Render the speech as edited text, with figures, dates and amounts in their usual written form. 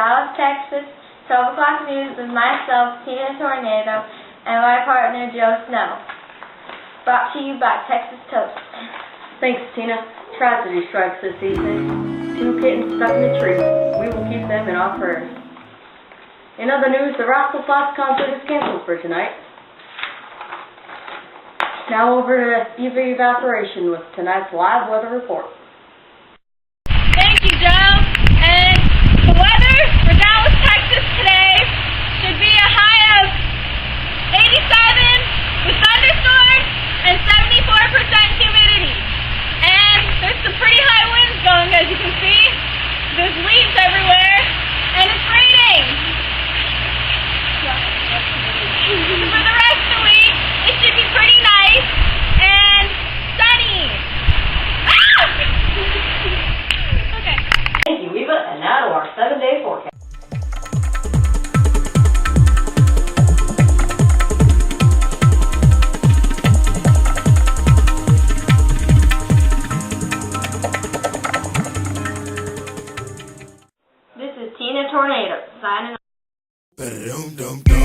Dallas, Texas, 12 o'clock news with myself, Tina Tornado, and my partner, Joe Snow. Brought to you by Texas Toast. Thanks, Tina. Tragedy strikes this evening. 2 kittens stuck in a tree. We will keep them in our prayers. In other news, the Rascal Flatts concert is canceled for tonight. Now over to EV Evaporation with tonight's live weather report. Thank you, Joe. And the weather for Dallas, Texas today should be a high of 87 with thunderstorms and 74% humidity. And there's some pretty high winds going, as you can see. There's leaves everywhere, and it's raining. For the rest of the week, it should be pretty nice and sunny. Okay. Thank you, Eva, and now to our 7-day forecast. This is Tina Tornado, signing off. Ba-dum-dum-dum.